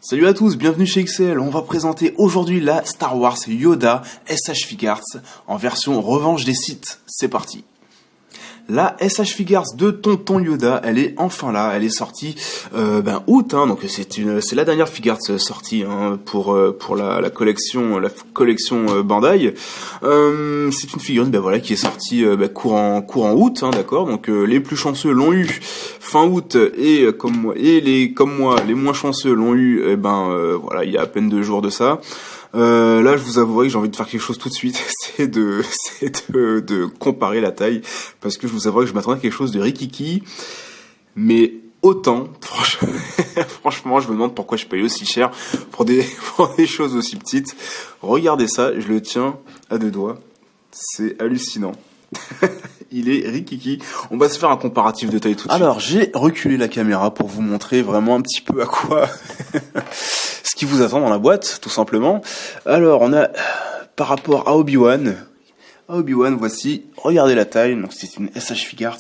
Salut à tous, bienvenue chez XL. On va présenter aujourd'hui la Star Wars Yoda SH Figuarts en version revanche des Sith. C'est parti. La SH Figuarts de Tonton Yoda, elle est enfin là, elle est sortie août, donc c'est la dernière Figuarts sortie pour la collection Bandai. C'est une figurine qui est sortie courant août, d'accord. Donc les plus chanceux l'ont eu fin août et comme moi les moins chanceux l'ont eu il y a à peine 2 jours de ça. Là, je vous avouerai que j'ai envie de faire quelque chose tout de suite, c'est de comparer la taille, parce que je vous avouerai que je m'attendais à quelque chose de rikiki, mais autant, franchement, je me demande pourquoi je paye aussi cher pour des choses aussi petites. Regardez ça, je le tiens à 2 doigts, c'est hallucinant. Il est rikiki. On va se faire un comparatif de taille tout de suite. Alors, j'ai reculé la caméra pour vous montrer vraiment un petit peu à quoi ce qui vous attend dans la boîte, tout simplement. Alors, on a par rapport à Obi-Wan, voici, regardez la taille. Donc, c'est une SH Figuarts.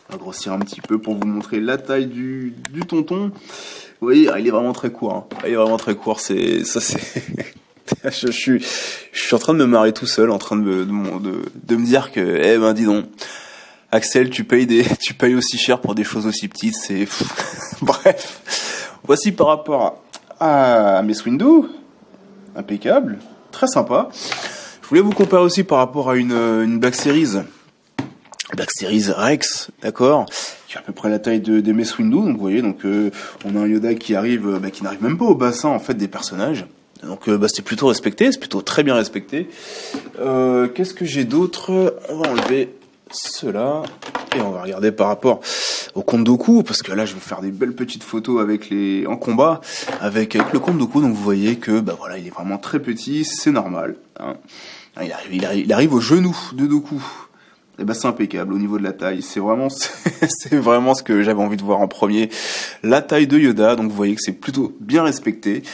On va grossir un petit peu pour vous montrer la taille du tonton. Vous voyez, il est vraiment très court. Il est vraiment très court. C'est je suis en train de me marrer tout seul, en train de me dire que, dis donc, Axel, tu payes aussi cher pour des choses aussi petites, c'est fou. Bref, voici par rapport à Mace Windu, impeccable, très sympa. Je voulais vous comparer aussi par rapport à une Black Series Rex, d'accord, qui a à peu près la taille de Mace Windu. Donc vous voyez, on a un Yoda qui n'arrive même pas au bassin en fait des personnages. Donc c'est plutôt respecté, c'est plutôt très bien respecté. Qu'est-ce que j'ai d'autre? On va enlever cela et on va regarder par rapport au Count Dooku, parce que là je vais faire des belles petites photos en combat avec le Count Dooku. Donc vous voyez que il est vraiment très petit, c'est normal. Il arrive au genou de Dooku. Et c'est impeccable au niveau de la taille. C'est vraiment ce que j'avais envie de voir en premier. La taille de Yoda. Donc vous voyez que c'est plutôt bien respecté.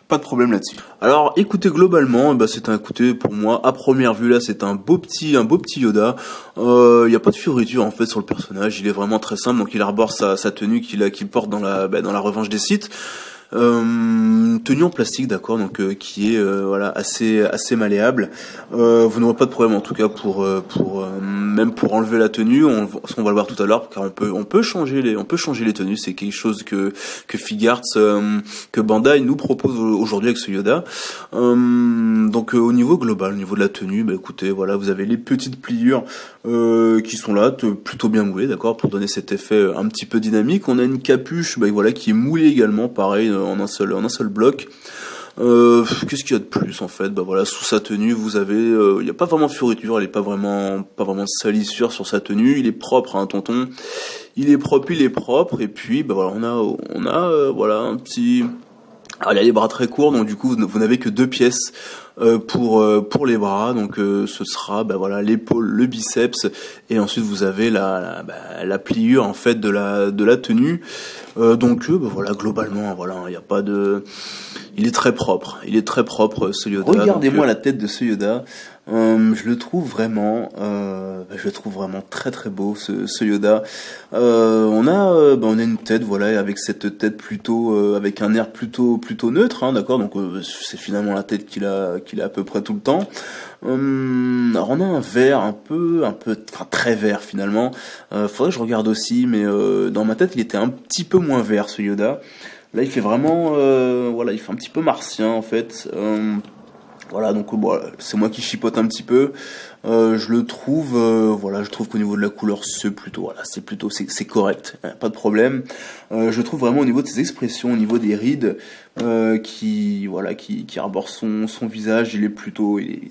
Pas de problème là-dessus. Alors, écoutez, globalement, pour moi, à première vue, là, c'est un beau petit Yoda. Y a pas de fioriture, en fait, sur le personnage. Il est vraiment très simple. Donc, il arbore sa tenue qu'il porte dans la revanche des Sith. Tenue en plastique, d'accord, donc qui est assez malléable. Vous n'aurez pas de problème en tout cas même pour enlever la tenue. On va le voir tout à l'heure, car on peut changer les tenues. C'est quelque chose que Figuarts, que Bandai nous propose aujourd'hui avec ce Yoda. Donc au niveau global, au niveau de la tenue, écoutez, vous avez les petites pliures qui sont là, plutôt bien moulées, d'accord, pour donner cet effet un petit peu dynamique. On a une capuche, qui est moulée également, pareil, en un seul bloc. Qu'est-ce qu'il y a de plus en fait? Sous sa tenue, vous avez, il n'y a pas vraiment de fioriture, elle est pas vraiment salissure sur sa tenue. Il est propre, tonton. Il est propre. Et puis, on a un petit. Alors, il a les bras très courts, donc du coup, vous n'avez que 2 pièces pour les bras. Donc, ce sera l'épaule, le biceps, et ensuite vous avez la pliure en fait de la tenue. Globalement, il n'y a pas de. Il est très propre ce Yoda. Regardez-moi la tête de ce Yoda. Je le trouve vraiment très très beau ce Yoda. On a une tête avec cette tête plutôt avec un air plutôt neutre, d'accord. Donc c'est finalement la tête qu'il a à peu près tout le temps. Alors on a un vert très vert finalement. Faudrait que je regarde aussi, mais dans ma tête il était un petit peu moins vert ce Yoda. Là il fait vraiment il fait un petit peu martien en fait. C'est moi qui chipote un petit peu. Je trouve qu'au niveau de la couleur, c'est correct, pas de problème. Je trouve vraiment au niveau de ses expressions, au niveau des rides, qui arbore son visage, il est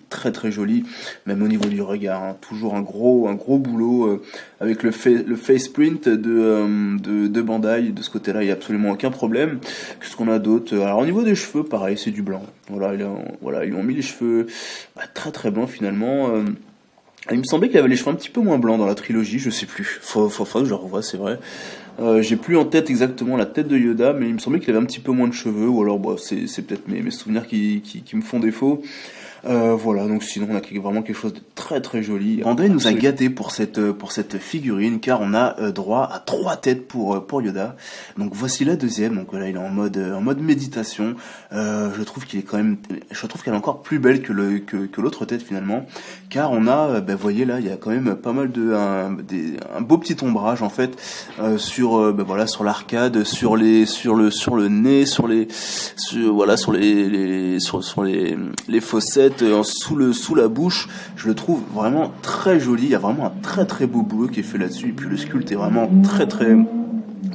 très très joli. Même au niveau du regard, toujours un gros boulot avec le face print de Bandai. De ce côté-là, il y a absolument aucun problème. Qu'est-ce qu'on a d'autre? Alors au niveau des cheveux, pareil, c'est du blanc. Ils ont mis les cheveux très très blancs finalement. Il me semblait qu'il avait les cheveux un petit peu moins blancs dans la trilogie, je sais plus. Faut que je le revoie, c'est vrai. J'ai plus en tête exactement la tête de Yoda, mais il me semblait qu'il avait un petit peu moins de cheveux, ou alors c'est peut-être mes souvenirs qui me font défaut. Voilà, donc sinon on a vraiment quelque chose de très très joli. Bandai nous a gâté pour cette figurine, car on a droit à 3 têtes pour Yoda. Donc voici la deuxième. Donc là il est en mode méditation. Je trouve qu'elle est encore plus belle que l'autre tête finalement, car on a, voyez là, il y a quand même pas mal un beau petit ombrage en fait sur l'arcade, sur le nez, sur les fossettes, sous la bouche. Je le trouve vraiment très joli. Il y a vraiment un très très beau boulot qui est fait là-dessus, et puis le sculpte est vraiment très très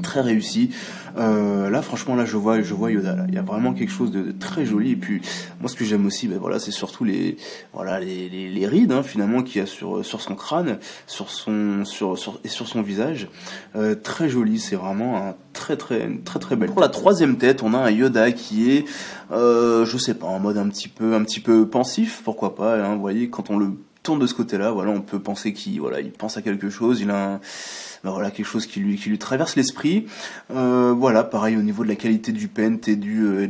très réussi. Là franchement je vois Yoda là. Il y a vraiment quelque chose de très joli, et puis moi ce que j'aime aussi c'est surtout les rides hein, finalement qu'il y a sur son crâne, sur son visage. Très joli, c'est vraiment un très très belle. Pour la troisième tête, on a un Yoda qui est je sais pas, en mode un petit peu pensif, pourquoi pas hein. Vous voyez, quand on le tourne de ce côté-là, voilà, on peut penser qu'il pense à quelque chose, il a quelque chose qui lui traverse l'esprit. Voilà, pareil au niveau de la qualité du paint et du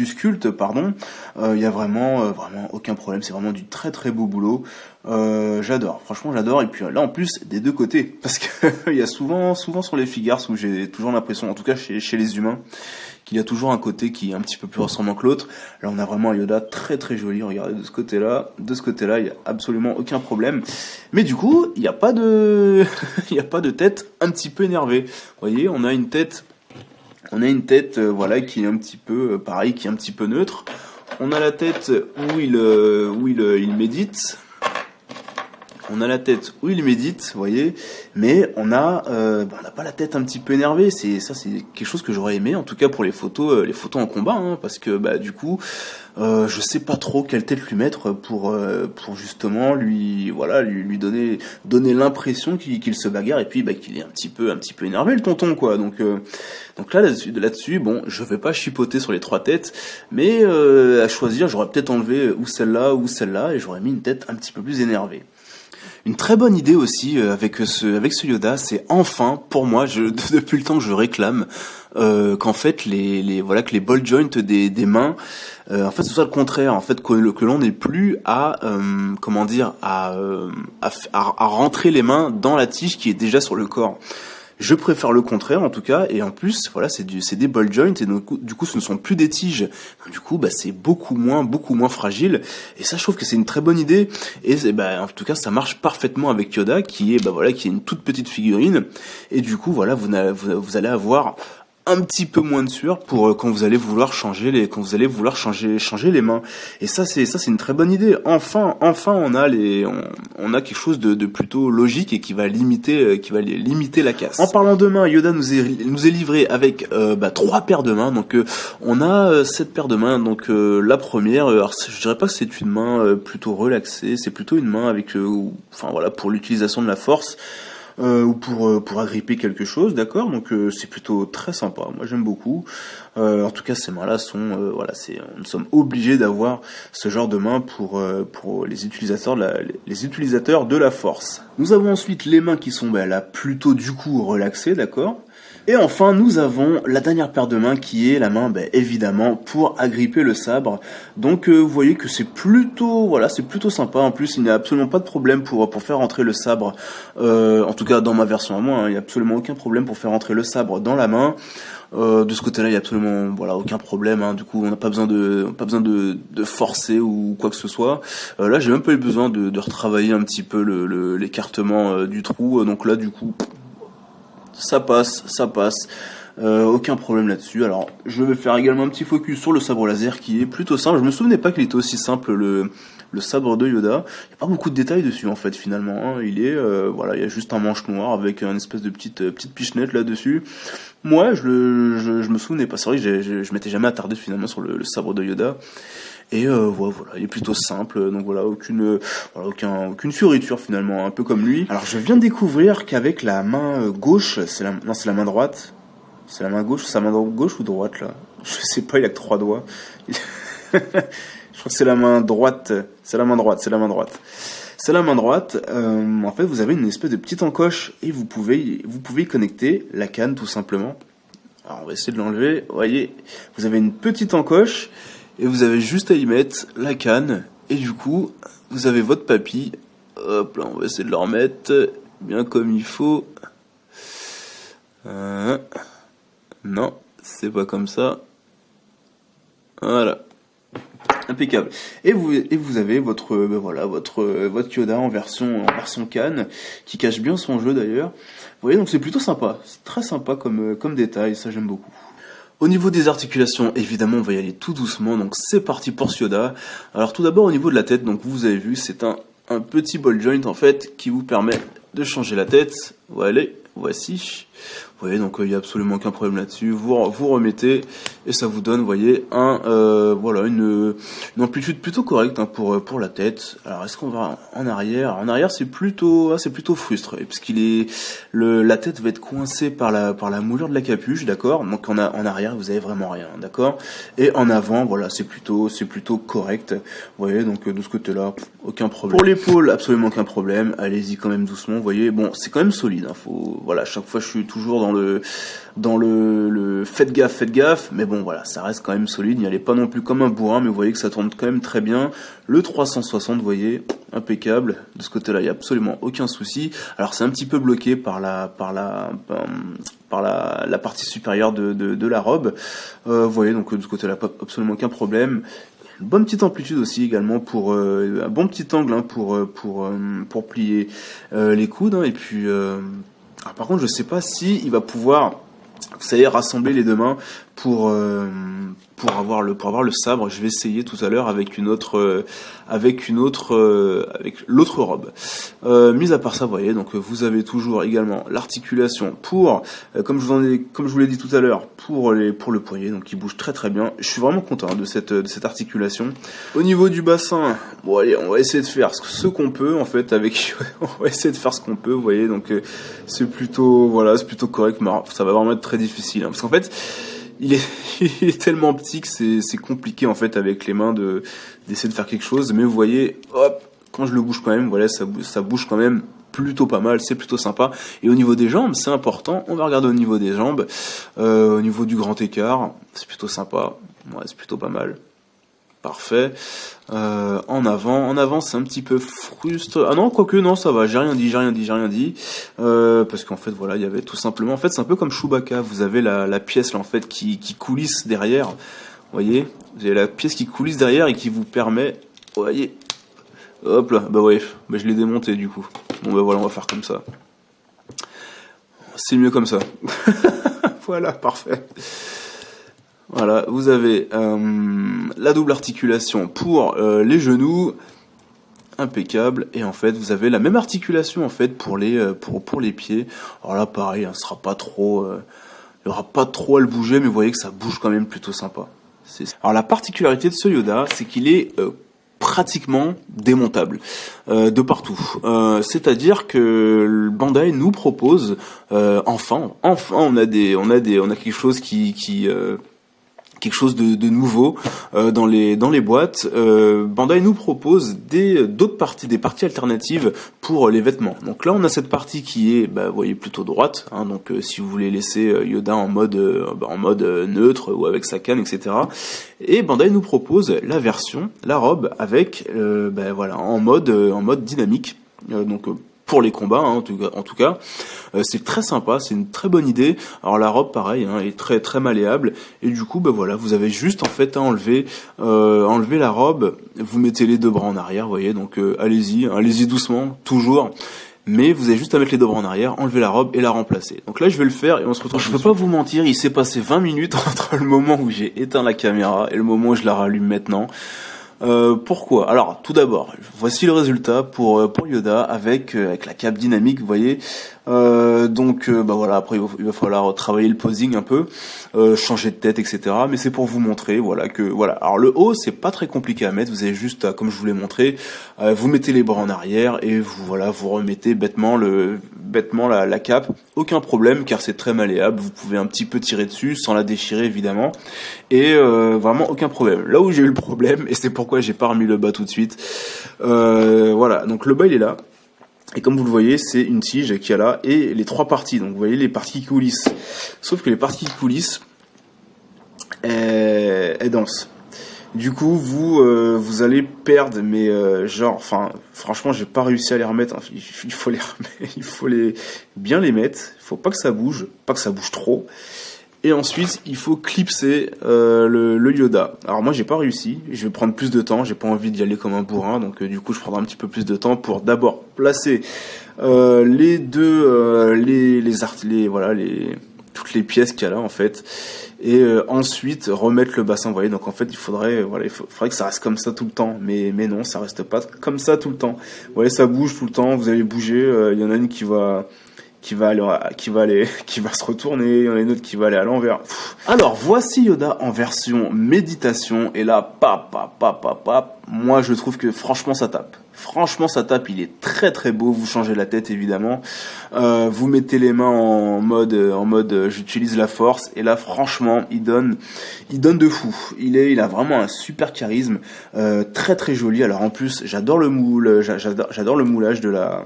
sculpte, pardon. Il y a vraiment aucun problème, c'est vraiment du très très beau boulot. J'adore, franchement j'adore. Et puis là en plus des deux côtés, parce que il y a souvent sur les figures où j'ai toujours l'impression, en tout cas chez les humains, qu'il y a toujours un côté qui est un petit peu plus ressemblant que l'autre. Là on a vraiment un Yoda très très joli. Regardez de ce côté-là, il y a absolument aucun problème. Mais du coup il n'y a pas de tête un petit peu énervée. Vous voyez, on a une tête qui est un petit peu pareil, qui est un petit peu neutre. On a la tête où il médite. On a la tête où il médite, vous voyez, mais on n'a pas la tête un petit peu énervée. C'est quelque chose que j'aurais aimé, en tout cas pour les photos en combat, hein, parce que du coup, je sais pas trop quelle tête lui mettre pour justement lui donner l'impression qu'il se bagarre, et puis qu'il est un petit peu énervé le tonton quoi. Donc là-dessus, bon, je vais pas chipoter sur les 3 têtes, mais à choisir, j'aurais peut-être enlevé ou celle-là, et j'aurais mis une tête un petit peu plus énervée. Une très bonne idée aussi avec ce Yoda, c'est enfin, pour moi, depuis le temps que je réclame, qu'en fait que les ball joints des mains, en fait ce soit le contraire, en fait que l'on n'ait plus à rentrer les mains dans la tige qui est déjà sur le corps. Je préfère le contraire en tout cas, et en plus voilà, c'est des ball joints, et donc du coup ce ne sont plus des tiges. Du coup c'est beaucoup moins fragile, et ça je trouve que c'est une très bonne idée. Et en tout cas ça marche parfaitement avec Yoda qui est une toute petite figurine, et du coup voilà, vous allez avoir un petit peu moins de sueur pour quand vous allez vouloir changer les mains. Et ça c'est une très bonne idée. Enfin on a quelque chose de plutôt logique, et qui va limiter la casse. En parlant de mains, Yoda nous est livré avec 3 paires de mains. Donc on a 7 paires de mains. Donc la première, alors je dirais pas que c'est une main plutôt relaxée, c'est plutôt une main avec pour l'utilisation de la force. Ou pour agripper quelque chose, d'accord. Donc c'est plutôt très sympa, moi j'aime beaucoup. En tout cas ces mains là sont nous sommes obligés d'avoir ce genre de main pour les utilisateurs de la force. Nous avons ensuite les mains qui sont là plutôt du coup relaxées, d'accord. Et enfin, nous avons la dernière paire de mains qui est la main, évidemment, pour agripper le sabre. Donc, vous voyez que c'est plutôt sympa. En plus, il n'y a absolument pas de problème pour faire entrer le sabre. En tout cas, dans ma version à moi, hein, il n'y a absolument aucun problème pour faire entrer le sabre dans la main. De ce côté-là, il y a absolument aucun problème. Hein. Du coup, on n'a pas besoin de forcer ou quoi que ce soit. Là, j'ai même pas eu besoin de retravailler un petit peu l'écartement du trou. Donc là, du coup, ça passe. Aucun problème là-dessus. Alors, je vais faire également un petit focus sur le sabre laser qui est plutôt simple. Je me souvenais pas qu'il était aussi simple le sabre de Yoda. Il n'y a pas beaucoup de détails dessus en fait finalement. Hein. Il y a juste un manche noir avec une espèce de petite pichenette là-dessus. Moi, je me souvenais pas. C'est vrai que je m'étais jamais attardé finalement sur le sabre de Yoda. Et voilà, il est plutôt simple, donc voilà, aucune fioriture finalement, un peu comme lui. Alors je viens de découvrir qu'avec la main gauche, c'est la main droite. C'est la main gauche, c'est la main gauche ou droite là? Je sais pas, il a que 3 doigts. Je crois que c'est la main droite. C'est la main droite. En fait, vous avez une espèce de petite encoche et vous pouvez y connecter la canne tout simplement. Alors on va essayer de l'enlever. Vous voyez, vous avez une petite encoche. et vous avez juste à y mettre la canne, et du coup, vous avez votre papy. Hop là, on va essayer de le remettre bien comme il faut. Non, c'est pas comme ça. Voilà. Impeccable. Et vous avez votre Yoda en version canne, qui cache bien son jeu d'ailleurs. Vous voyez, donc c'est plutôt sympa. C'est très sympa comme détail, ça j'aime beaucoup. Au niveau des articulations, évidemment, on va y aller tout doucement, donc c'est parti pour ce Yoda. Alors tout d'abord au niveau de la tête, donc vous avez vu, c'est un petit ball joint en fait qui vous permet de changer la tête. Voilà, voici. Vous voyez, donc il n'y a absolument aucun problème là-dessus. Vous remettez et ça vous donne, vous voyez, une amplitude plutôt correcte pour la tête. Alors est-ce qu'on va en arrière? En arrière, c'est plutôt frustre, puisqu'il la tête va être coincée par la moulure de la capuche, d'accord. Donc en arrière, vous avez vraiment rien, d'accord. Et en avant, voilà, c'est plutôt correct. Vous voyez, donc de ce côté-là, aucun problème. Pour l'épaule, absolument aucun problème. Allez-y quand même doucement. Vous voyez, bon, c'est quand même solide. Voilà, chaque fois, je suis toujours dans le faites gaffe, mais bon voilà, ça reste quand même solide, il n'y allait pas non plus comme un bourrin, mais vous voyez que ça tourne quand même très bien. Le 360, vous voyez, impeccable, de ce côté-là, il n'y a absolument aucun souci. Alors c'est un petit peu bloqué par la partie supérieure de la robe, vous voyez, donc de ce côté-là, absolument aucun problème. Une bonne petite amplitude aussi également pour un bon petit angle pour plier les coudes, et puis alors, par contre, je sais pas si il va pouvoir, vous savez, rassembler les deux mains pour avoir le sabre. Je vais essayer tout à l'heure avec l'autre robe. Mis à part ça, vous voyez, donc vous avez toujours également l'articulation pour, comme je vous l'ai dit tout à l'heure, pour le poignet, donc qui bouge très très bien. Je suis vraiment content de cette articulation. Au niveau du bassin, bon allez, on va essayer de faire ce qu'on peut en fait on va essayer de faire ce qu'on peut, vous voyez, donc c'est plutôt correct, mais ça va vraiment être très difficile, parce qu'en fait il est tellement petit que c'est compliqué en fait avec les mains d'essayer de faire quelque chose, mais vous voyez, hop, quand je le bouge quand même, voilà, ça bouge quand même plutôt pas mal, c'est plutôt sympa. Et au niveau des jambes, c'est important, on va regarder au niveau des jambes, au niveau du grand écart, c'est plutôt sympa, ouais, c'est plutôt pas mal. Parfait. En avant, c'est un petit peu frustre. Ah non, quoique non, ça va. J'ai rien dit. Parce qu'en fait, voilà, il y avait tout simplement. En fait, c'est un peu comme Chewbacca. Vous avez la pièce là, en fait, qui coulisse derrière. Vous voyez, vous avez la pièce qui coulisse derrière et qui vous permet. Vous voyez. Hop là. Bah ouais. Bah je l'ai démonté du coup. Bon bah voilà, on va faire comme ça. C'est mieux comme ça. Voilà, parfait. Voilà, vous avez la double articulation pour les genoux, impeccable, et en fait vous avez la même articulation en fait pour les pieds. Alors là pareil, hein, ce sera pas trop, il y aura pas trop à le bouger, mais vous voyez que ça bouge quand même plutôt sympa. Alors la particularité de ce Yoda, c'est qu'il est pratiquement démontable de partout. C'est-à-dire que Bandai nous propose enfin on a quelque chose quelque chose de nouveau dans les boîtes. Bandai nous propose des parties alternatives pour les vêtements. Donc là on a cette partie qui est, vous voyez, plutôt droite, hein, donc si vous voulez laisser Yoda en mode neutre ou avec sa canne, etc. Et Bandai nous propose la robe avec en mode dynamique. Donc pour les combats, hein, en tout cas. C'est très sympa, c'est une très bonne idée. Alors la robe, pareil, hein, est très très malléable. Et du coup, voilà, vous avez juste en fait à enlever la robe. Vous mettez les deux bras en arrière, vous voyez. Donc allez-y doucement, toujours. Mais vous avez juste à mettre les deux bras en arrière, enlever la robe et la remplacer. Donc là, je vais le faire et on se retrouve. Je peux pas vous mentir, il s'est passé 20 minutes entre le moment où j'ai éteint la caméra et le moment où je la rallume maintenant. Pourquoi? Alors, tout d'abord, voici le résultat pour Yoda avec la cape dynamique, vous voyez. Voilà, après il va falloir travailler le posing un peu, changer de tête, etc. Mais c'est pour vous montrer, voilà. Alors le haut, c'est pas très compliqué à mettre. Vous avez juste, comme je vous l'ai montré, vous mettez les bras en arrière et vous remettez bêtement la cape. Aucun problème, car c'est très malléable. Vous pouvez un petit peu tirer dessus sans la déchirer évidemment. Et vraiment aucun problème. Là où j'ai eu le problème, et c'est pourquoi j'ai pas remis le bas tout de suite. Voilà, donc le bas il est là. Et comme vous le voyez, c'est une tige qui a là, et les trois parties. Donc vous voyez les parties qui coulissent. Sauf que les parties qui coulissent, elles dansent. Du coup, vous allez perdre, mais franchement, j'ai pas réussi à les remettre. Il faut les remettre, il faut bien les mettre. Il faut pas que ça bouge trop. Et ensuite, il faut clipser le Yoda. Alors moi, j'ai pas réussi. Je vais prendre plus de temps. J'ai pas envie d'y aller comme un bourrin, donc du coup, je prendrai un petit peu plus de temps pour d'abord placer les deux, toutes les pièces qu'il y a là en fait, et ensuite remettre le bassin. Vous voyez, donc en fait, il faudrait que ça reste comme ça tout le temps. Mais non, ça reste pas comme ça tout le temps. Vous voyez, ça bouge tout le temps. Vous allez bouger. Il y en a une qui va se retourner, il y en a une autre qui va aller à l'envers. Alors, voici Yoda en version méditation, et là, moi je trouve que franchement ça tape. Franchement ça tape, il est très très beau, vous changez la tête évidemment, vous mettez les mains en mode j'utilise la force, et là franchement il donne de fou. Il a vraiment un super charisme, très très joli. Alors en plus j'adore le moulage de la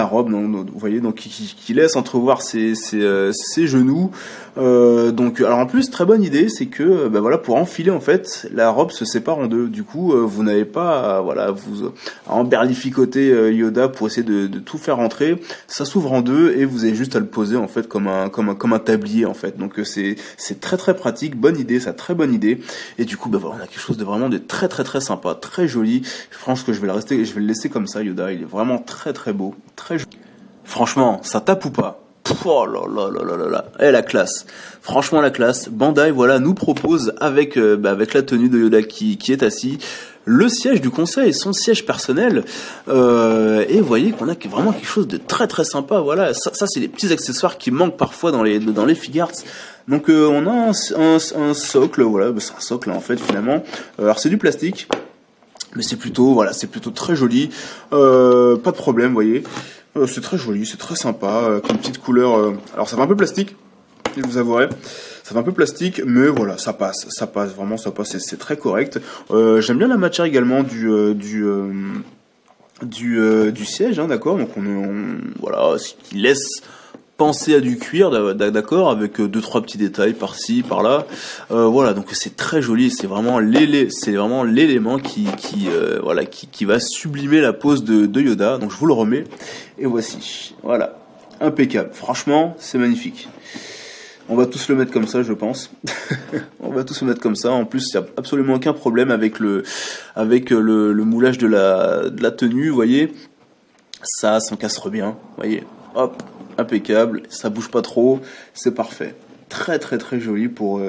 robe, donc, vous voyez, donc qui laisse entrevoir ses genoux. Donc alors en plus, très bonne idée, c'est que pour enfiler en fait, la robe se sépare en deux. Du coup, vous n'avez pas vous à emberlificoter Yoda pour essayer de tout faire rentrer. Ça s'ouvre en deux et vous avez juste à le poser en fait comme un tablier en fait. Donc c'est très très pratique, bonne idée, ça, très bonne idée. Et du coup, on a quelque chose de vraiment de très très très sympa, très joli. Je pense que je vais le laisser comme ça. Yoda, il est vraiment très très beau, très joli. Franchement, ça tape ou pas? Oh là là là là là là, la classe. Franchement la classe. Bandai nous propose avec la tenue de Yoda qui est assis, le siège du conseil, son siège personnel, et vous voyez qu'on a vraiment quelque chose de très très sympa. Voilà, ça c'est les petits accessoires qui manquent parfois dans les Figuarts. Donc on a un socle, c'est un socle en fait finalement. Alors c'est du plastique, mais c'est plutôt très joli. Pas de problème, vous voyez. C'est très joli, c'est très sympa, avec une petite couleur. Alors ça fait un peu plastique, je vous avouerai. Ça fait un peu plastique, mais voilà, ça passe, vraiment ça passe, c'est très correct. J'aime bien la matière également du siège, hein, d'accord. Donc ce qui laisse penser à du cuir, d'accord, avec 2-3 petits détails par-ci, par-là. Donc c'est très joli, c'est vraiment l'élément qui va sublimer la pose de Yoda. Donc je vous le remets, et voici, voilà, impeccable. Franchement, c'est magnifique. On va tous le mettre comme ça, je pense. On va tous le mettre comme ça. En plus, il n'y a absolument aucun problème avec le moulage de la tenue, vous voyez. Ça s'encastre bien, vous voyez. Hop, impeccable, ça bouge pas trop, c'est parfait. Très très très joli pour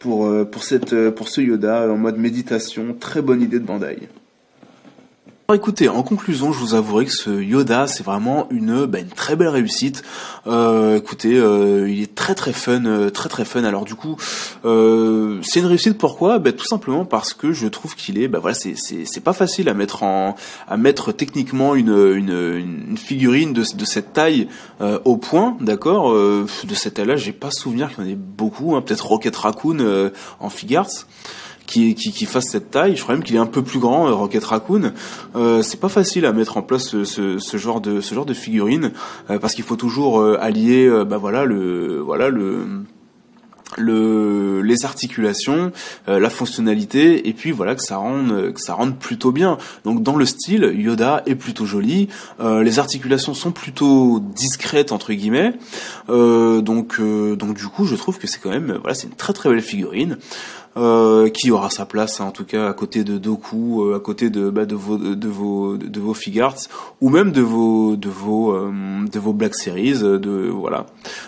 ce Yoda en mode méditation. Très bonne idée de Bandai. Alors écoutez, en conclusion, je vous avouerai que ce Yoda, c'est vraiment une très belle réussite. Il est très très fun, très très fun. Alors du coup, c'est une réussite. Pourquoi ? Tout simplement parce que je trouve qu'il est, c'est pas facile à mettre techniquement une figurine de cette taille au point, d'accord. De cette taille-là, j'ai pas souvenir qu'il y en ait beaucoup. Hein. Peut-être Rocket Raccoon en Figuarts. Qui fasse cette taille. Je crois même qu'il est un peu plus grand, Rocket Raccoon. C'est pas facile à mettre en place ce genre de figurine, parce qu'il faut toujours allier les articulations, la fonctionnalité, et puis que ça rende plutôt bien. Donc dans le style, Yoda est plutôt joli, les articulations sont plutôt discrètes entre guillemets, donc du coup je trouve que c'est quand même c'est une très très belle figurine. Qui aura sa place, hein, en tout cas à côté de Dooku, à côté de vos Figuarts, ou même de vos Black Series, de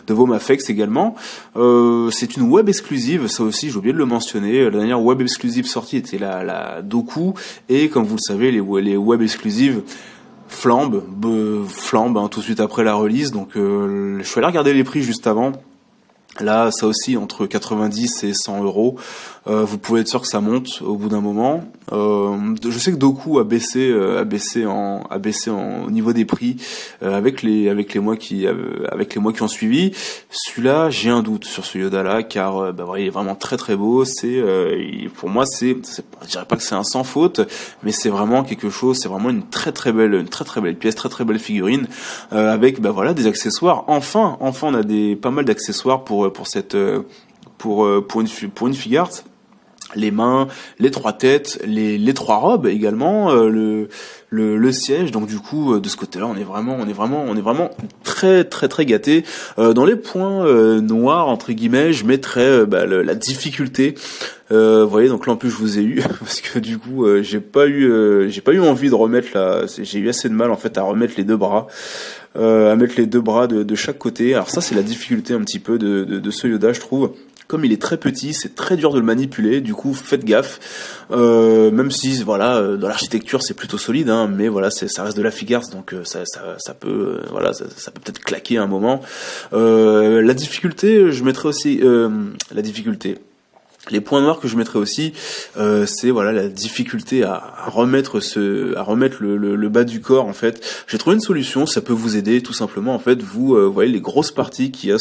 vos Mafex également. C'est une web exclusive, ça aussi j'ai oublié de le mentionner. La dernière web exclusive sortie était la Dooku, et comme vous le savez, les web exclusives flambent tout de suite après la release. Donc je suis allé regarder les prix juste avant. Là, ça aussi, entre 90 et 100 euros. Vous pouvez être sûr que ça monte au bout d'un moment. Je sais que Dooku a baissé au niveau des prix avec les mois qui ont suivi. Celui-là, j'ai un doute sur ce Yoda là, car il est vraiment très très beau. Pour moi, je dirais pas que c'est un sans faute, mais c'est vraiment quelque chose. C'est vraiment une très très belle pièce, très très belle figurine avec des accessoires. Enfin, on a pas mal d'accessoires pour pour une figure. Les mains, les 3 têtes, les 3 robes également, le siège. Donc du coup, de ce côté-là, on est vraiment très très très gâté. Dans les points noirs entre guillemets, je mettrais la difficulté. Vous voyez, donc là en plus je vous ai eu parce que du coup j'ai pas eu envie de remettre j'ai eu assez de mal en fait à remettre les 2 bras. À mettre les 2 bras de chaque côté. Alors ça c'est la difficulté un petit peu de ce Yoda, je trouve. Comme il est très petit, c'est très dur de le manipuler. Du coup, faites gaffe. Même si, voilà, dans l'architecture, c'est plutôt solide, hein, mais voilà, ça reste de la figure, donc ça peut, voilà, ça peut peut-être claquer à un moment. La difficulté, je mettrais aussi la difficulté. Les points noirs que je mettrais aussi, c'est voilà la difficulté à remettre le bas du corps en fait. J'ai trouvé une solution, ça peut vous aider tout simplement en fait. Vous voyez les grosses parties qu'il y a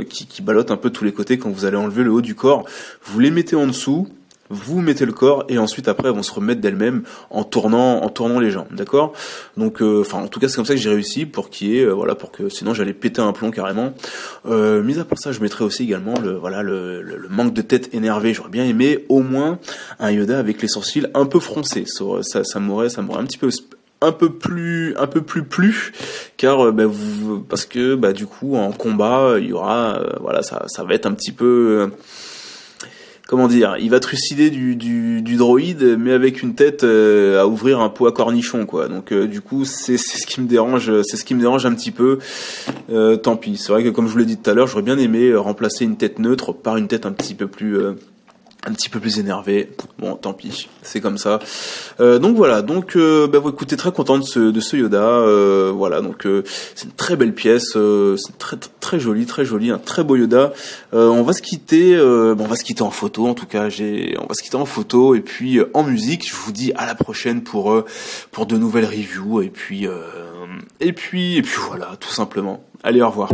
qui ballottent un peu de tous les côtés quand vous allez enlever le haut du corps, vous les mettez en dessous. Vous mettez le corps et ensuite après elles vont se remettre d'elles-mêmes en tournant les jambes, d'accord. Donc en tout cas c'est comme ça que j'ai réussi pour qu'il y ait pour que sinon j'allais péter un plomb carrément. Mis à part ça, je mettrais aussi également le manque de tête énervé. J'aurais bien aimé au moins un Yoda avec les sourcils un peu froncés. Ça m'aurait un peu plus plu car parce que du coup en combat il y aura ça va être un petit peu comment dire, il va trucider du droïde, mais avec une tête à ouvrir un pot à cornichon, quoi. Donc du coup, c'est ce qui me dérange, un petit peu. Tant pis. C'est vrai que comme je vous l'ai dit tout à l'heure, j'aurais bien aimé remplacer une tête neutre par une tête un petit peu plus énervé. Bon, tant pis, c'est comme ça. Donc voilà, vous écoutez, très content de ce Yoda. Donc c'est une très belle pièce, c'est très très joli, un très beau Yoda. On va se quitter, en photo en tout cas. On va se quitter en photo et puis en musique. Je vous dis à la prochaine pour de nouvelles reviews et puis voilà, tout simplement. Allez, au revoir.